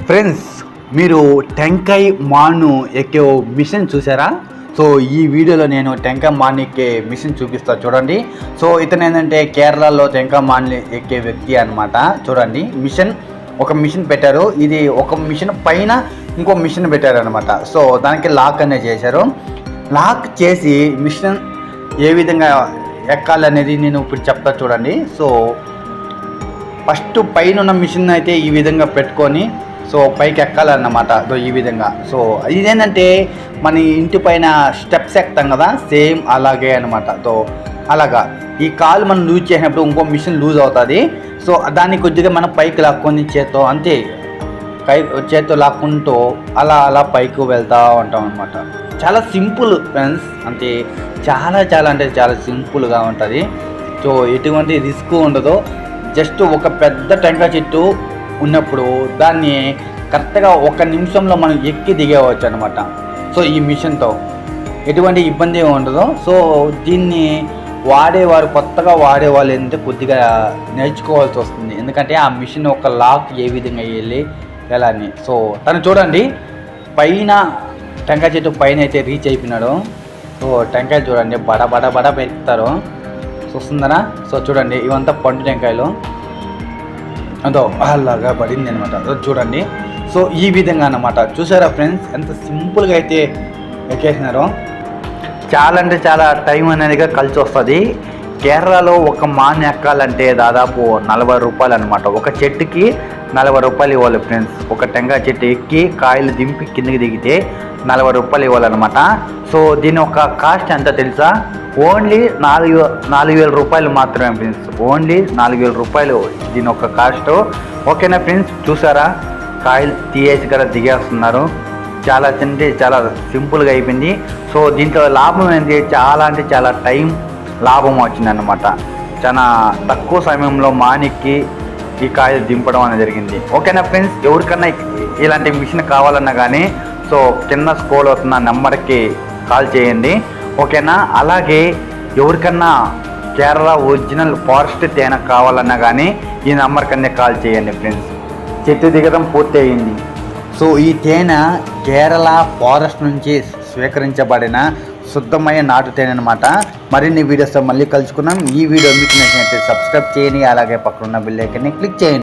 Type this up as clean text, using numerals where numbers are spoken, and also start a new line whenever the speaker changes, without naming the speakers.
Friends, మీరు టెంకాయ మాను ఎక్కే మిషన్ చూసారా? సో ఈ వీడియోలో నేను టెంకాయ మాన్ ఎక్కే మిషన్ చూపిస్తా చూడండి. సో ఇతను ఏంటంటే కేరళలో టెంకాయ మాన్ ఎక్కే వ్యక్తి అనమాట. చూడండి, ఒక మిషన్ పెట్టారు. ఇది ఒక మిషన్ పైన ఇంకో మిషన్ పెట్టారు అనమాట. సో దానికి లాక్ అనేది చేశారు. లాక్ చేసి మిషన్ ఏ విధంగా ఎక్కాలనేది నేను ఇప్పుడు చెప్తా చూడండి. సో ఫస్ట్ పైన ఉన్న మిషన్ అయితే ఈ విధంగా పెట్టుకొని సో పైకి ఎక్కాలన్నమాట. ఈ విధంగా. సో ఇదేంటంటే మన ఇంటి పైన స్టెప్స్ ఎక్కుతాం కదా, సేమ్ అలాగే అనమాట. సో అలాగా ఈ కాలు మనం లూజ్ చేసినప్పుడు ఇంకో మిషన్ లూజ్ అవుతుంది. సో దాన్ని కొద్దిగా మనం పైకి లాక్కొని చేత్తో అంతే చేత్తో లాక్కుంటూ అలా పైకి వెళ్తూ ఉంటాం అనమాట. చాలా సింపుల్ ఫ్రెండ్స్, అంటే చాలా సింపుల్గా ఉంటుంది. సో ఎటువంటి రిస్క్ ఉండదు. జస్ట్ ఒక పెద్ద టెంకాయ చెట్టు ఉన్నప్పుడు దాన్ని కరెక్ట్గా 1 నిమిషంలో మనం ఎక్కి దిగవచ్చు అనమాట. సో ఈ మిషన్తో ఎటువంటి ఇబ్బంది ఉండదు. సో దీన్ని కొత్తగా వాడేవాళ్ళు ఏంటంటే కొద్దిగా నేర్చుకోవాల్సి వస్తుంది. ఎందుకంటే ఆ మిషన్ ఒక లాక్ ఏ విధంగా ఎలా అని. సో తను చూడండి, పైన టెంకాయ చెట్టు పైన అయితే రీచ్ అయిపోయినాడు. సో టెంకాయలు చూడండి బడ పెడతారు, చూస్తుందనా? సో చూడండి, ఇవంతా పండు టెంకాయలు అదో అలాగా పడింది అనమాట. చూడండి, సో ఈ విధంగా అన్నమాట. చూసారా ఫ్రెండ్స్, ఎంత సింపుల్గా అయితే ఎక్కేసినారో. చాలా టైం అనేదిగా కలిసి వస్తుంది. కేరళలో ఒక మాన్ ఎక్కాలంటే దాదాపు 40 రూపాయలు అనమాట. ఒక చెట్టుకి 40 రూపాయలు ఇవ్వాలి ఫ్రెండ్స్. ఒక టెంకాయ చెట్టు ఎక్కి కాయలు దింపి కిందకి దిగితే 40 రూపాయలు ఇవ్వాలన్నమాట. సో దీని ఒక కాస్ట్ ఎంత తెలుసా? ఓన్లీ 4,000 రూపాయలు మాత్రమే ఫ్రెండ్స్. ఓన్లీ 4,000 రూపాయలు దీని ఒక కాస్ట్. ఓకేనా ఫ్రెండ్స్? చూసారా, కాయలు తీయేసి కూడా దిగేస్తున్నారు. చాలా సింపుల్గా అయిపోయింది. సో దీంట్లో లాభం ఏంటి? చాలా టైం లాభం వచ్చిందన్నమాట. చాలా తక్కువ సమయంలో మానికి ఈ కాయలు దింపడం అనేది జరిగింది. ఓకేనా ఫ్రెండ్స్? ఎవరికన్నా ఇలాంటి మిషన్ కావాలన్నా కానీ సో కింద స్క్రోల్ అవుతున్న నెంబర్కి కాల్ చేయండి. ఓకేనా? అలాగే ఎవరికన్నా కేరళ ఒరిజినల్ ఫారెస్ట్ తేనె కావాలన్నా కానీ ఈ నెంబర్ కన్నా కాల్ చేయండి ఫ్రెండ్స్. చెట్టు దిగడం పూర్తి అయ్యింది. సో ఈ తేనె కేరళ ఫారెస్ట్ నుంచి స్వీకరించబడిన శుద్ధమైన నాటు తేనె అనమాట. మరిన్ని వీడియోస్తో మళ్ళీ కలుసుకున్నాం. ఈ వీడియో మీకు నచ్చినట్లయితే సబ్స్క్రైబ్ చేయండి. అలాగే పక్కన ఉన్న బెల్ ఐకాన్ని క్లిక్ చేయండి.